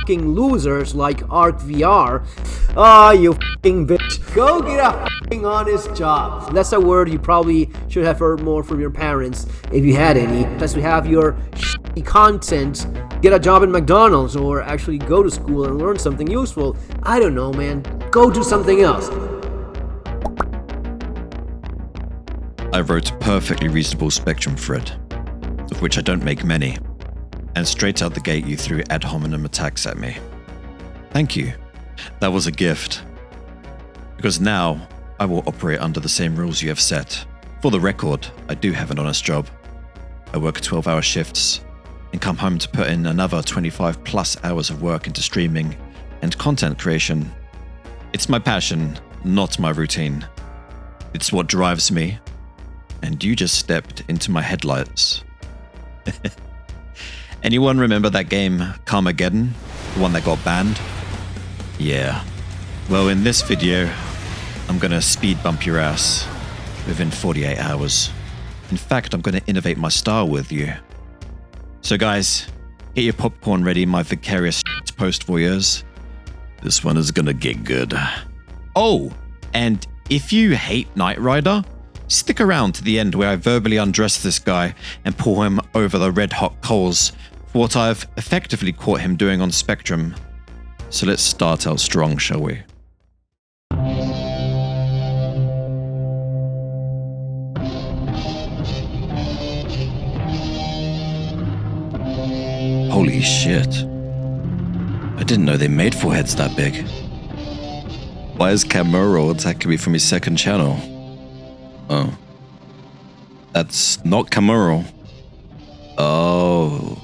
fucking losers like Arc VR. Ah, you fucking bitch. Go get a fucking honest job. That's a word you probably should have heard more from your parents if you had any. Plus, we have your shitty content. Get a job at McDonald's or actually go to school and learn something useful. I don't know, man. Go do something else. I wrote a perfectly reasonable Spectrum thread, of which I don't make many, and straight out the gate you threw ad hominem attacks at me. Thank you. That was a gift. Because now, I will operate under the same rules you have set. For the record, I do have an honest job. I work 12-hour shifts, and come home to put in another 25 plus hours of work into streaming and content creation. It's my passion, not my routine. It's what drives me. And you just stepped into my headlights. Anyone remember that game, Carmageddon? The one that got banned? Yeah. Well, in this video, I'm gonna speed bump your ass within 48 hours. In fact, I'm gonna innovate my style with you. So guys, get your popcorn ready, my vicarious post-voyeurs. This one is gonna get good. Oh, and if you hate Nightrider, stick around to the end where I verbally undress this guy and pull him over the red-hot coals for what I've effectively caught him doing on Spectrum. So let's start out strong, shall we? Holy shit. I didn't know they made foreheads that big. Why is Camuro attacking me from his second channel? Oh. That's not Camuro. Oh.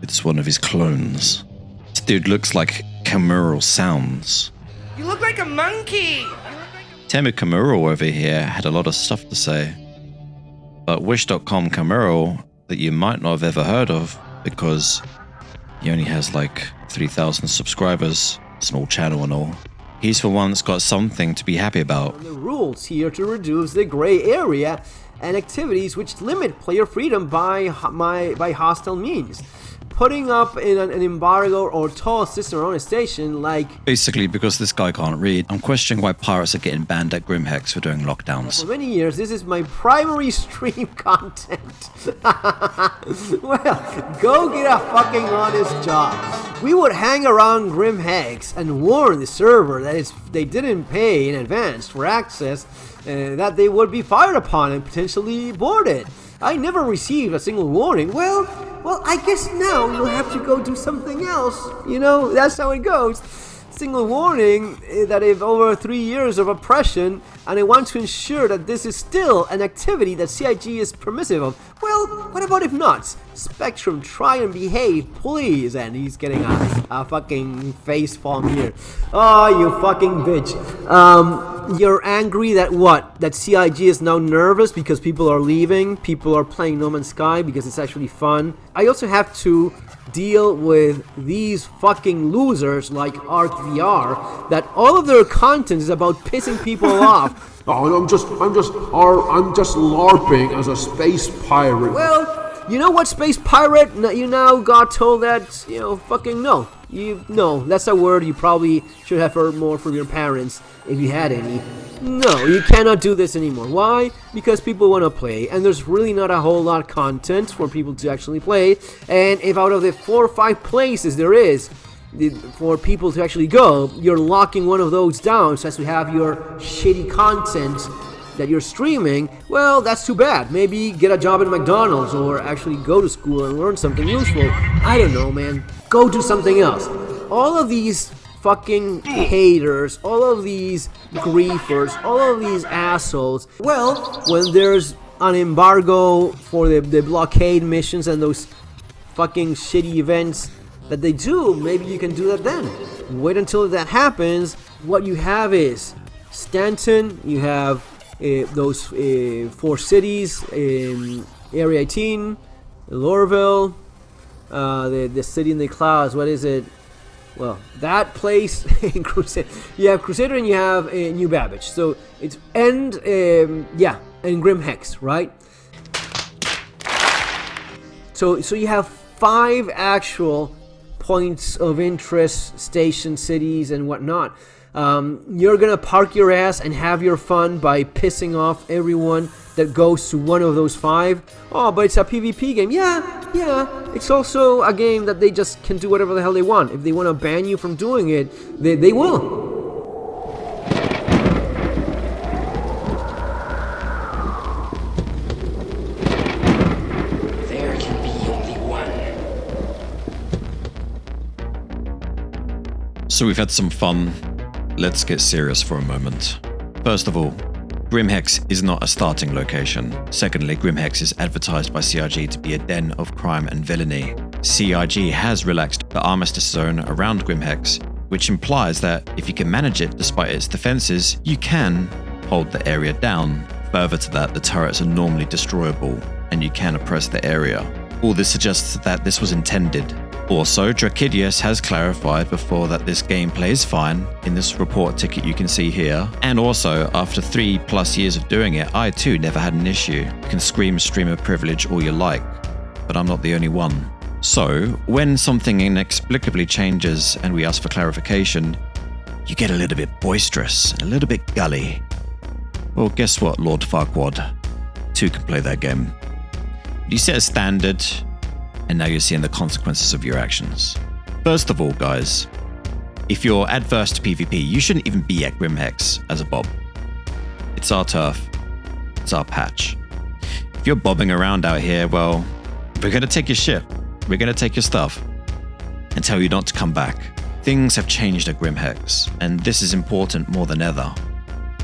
It's one of his clones. This dude looks like Camuro sounds. You look like a monkey! Temu Camuro over here had a lot of stuff to say. But Wish.com Camuro that you might not have ever heard of because he only has like 3,000 subscribers, small channel and all. He's for once got something to be happy about. The rules here to reduce the gray area and activities which limit player freedom by hostile means. Putting up in an embargo or toll system on a station like... Basically, because this guy can't read, I'm questioning why pirates are getting banned at Grimhex for doing lockdowns. For many years, this is my primary stream content. Well, go get a fucking honest job. We would hang around Grimhex and warn the server that if they didn't pay in advance for access, that they would be fired upon and potentially boarded. I never received a single warning. Well, I guess now you'll have to go do something else. You know, that's how it goes. Single warning that if over 3 years of oppression, and I want to ensure that this is still an activity that CIG is permissive of. Well, what about if not? Spectrum, try and behave, please. And he's getting a fucking face palm here. Oh, you fucking bitch. You're angry that what? That CIG is now nervous because people are leaving, people are playing No Man's Sky because it's actually fun. I also have to deal with these fucking losers like Arc VR that all of their content is about pissing people off. Oh, I'm just LARPing as a space pirate. Well, you know what, space pirate? You now got told that, you know, fucking no. No, that's a word you probably should have heard more from your parents if you had any. No, you cannot do this anymore. Why? Because people want to play, and there's really not a whole lot of content for people to actually play. And if out of the 4 or 5 places there is for people to actually go, you're locking one of those down so as to have your shitty content that you're streaming, well, that's too bad. Maybe get a job at McDonald's or actually go to school and learn something useful. I don't know, man. Go do something else. All of these fucking haters, all of these griefers, all of these assholes, well, when there's an embargo for the blockade missions and those fucking shitty events that they do, maybe you can do that then. Wait until that happens. What you have is Stanton, you have those 4 cities in Area 18, Lorville, the city in the clouds, what is it? Well, that place in Crusader. You have Crusader and you have New Babbage. So it's and Grim Hex, right? So you have 5 actual points of interest, stations, cities, and whatnot. You're gonna park your ass and have your fun by pissing off everyone that goes to one of those 5. Oh, but it's a PvP game. Yeah. It's also a game that they just can do whatever the hell they want. If they want to ban you from doing it, they will. There can be only one. So we've had some fun. Let's get serious for a moment. First of all, Grimhex is not a starting location. Secondly, Grimhex is advertised by CIG to be a den of crime and villainy. CIG has relaxed the armistice zone around Grimhex, which implies that if you can manage it despite its defenses, you can hold the area down. Further to that, the turrets are normally destroyable, and you can oppress the area. All this suggests that this was intended. Also, Drakidius has clarified before that this gameplay is fine in this report ticket you can see here. And also, after 3+ years of doing it, I too never had an issue. You can scream streamer privilege all you like, but I'm not the only one. So, when something inexplicably changes and we ask for clarification, you get a little bit boisterous and a little bit gully. Well, guess what, Lord Farquaad? 2 can play that game. You set a standard, and now you're seeing the consequences of your actions. First of all, guys, if you're adverse to PvP, you shouldn't even be at Grimhex as a bob. It's our turf. It's our patch. If you're bobbing around out here, well, we're going to take your shit. We're going to take your stuff and tell you not to come back. Things have changed at Grimhex, and this is important more than ever.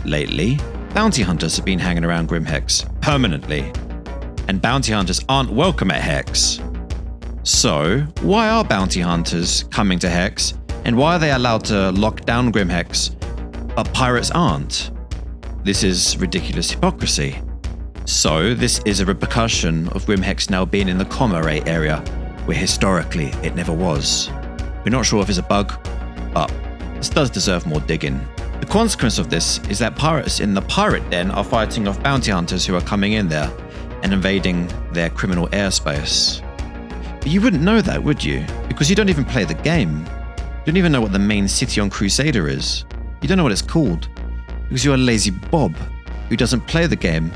Lately, bounty hunters have been hanging around Grimhex permanently, and bounty hunters aren't welcome at Hex. So, why are bounty hunters coming to Hex, and why are they allowed to lock down Grimhex, but pirates aren't? This is ridiculous hypocrisy. So, this is a repercussion of Grimhex now being in the Comma Ray area, where historically it never was. We're not sure if it's a bug, but this does deserve more digging. The consequence of this is that pirates in the pirate den are fighting off bounty hunters who are coming in there and invading their criminal airspace. But you wouldn't know that, would you? Because you don't even play the game. You don't even know what the main city on Crusader is. You don't know what it's called. Because you're a lazy bob who doesn't play the game,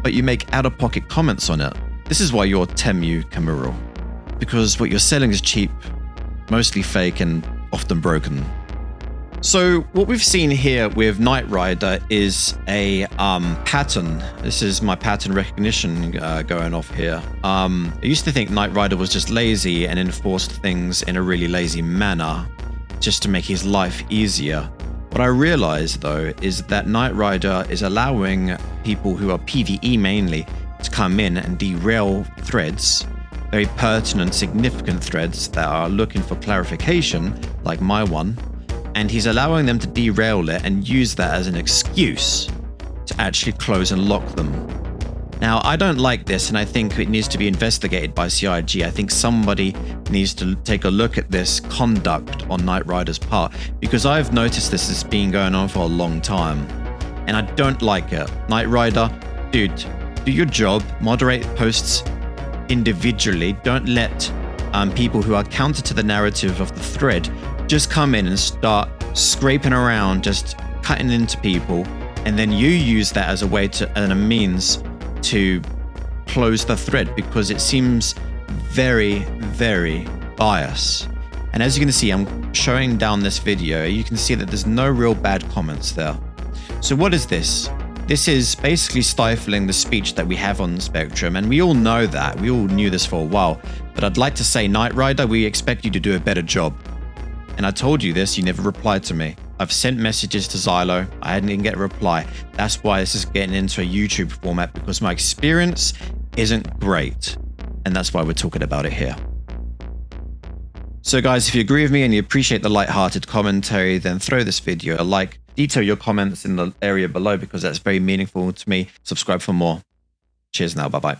but you make out-of-pocket comments on it. This is why you're Temu Kamuro. Because what you're selling is cheap, mostly fake and often broken. So what we've seen here with Nightrider is a pattern. This is my pattern recognition going off here. I used to think Nightrider was just lazy and enforced things in a really lazy manner just to make his life easier. What I realized though is that Nightrider is allowing people who are PvE mainly to come in and derail threads, very pertinent, significant threads that are looking for clarification, like my one. And he's allowing them to derail it and use that as an excuse to actually close and lock them. Now, I don't like this, and I think it needs to be investigated by CIG. I think somebody needs to take a look at this conduct on Nightrider's part, because I've noticed this has been going on for a long time, and I don't like it. Nightrider, dude, do your job, moderate posts individually. Don't let people who are counter to the narrative of the thread just come in and start scraping around, just cutting into people, and then you use that as a way to and a means to close the thread, because it seems very, very biased. And as you can see, I'm showing down this video, you can see that there's no real bad comments there. So what is this? This is basically stifling the speech that we have on Spectrum, and we all know that. We all knew this for a while. But I'd like to say, Nightrider, we expect you to do a better job. And I told you this, you never replied to me. I've sent messages to Xylo, I didn't even get a reply. That's why this is getting into a YouTube format, because my experience isn't great. And that's why we're talking about it here. So guys, if you agree with me and you appreciate the light-hearted commentary, then throw this video a like. Detail your comments in the area below, because that's very meaningful to me. Subscribe for more. Cheers now, bye-bye.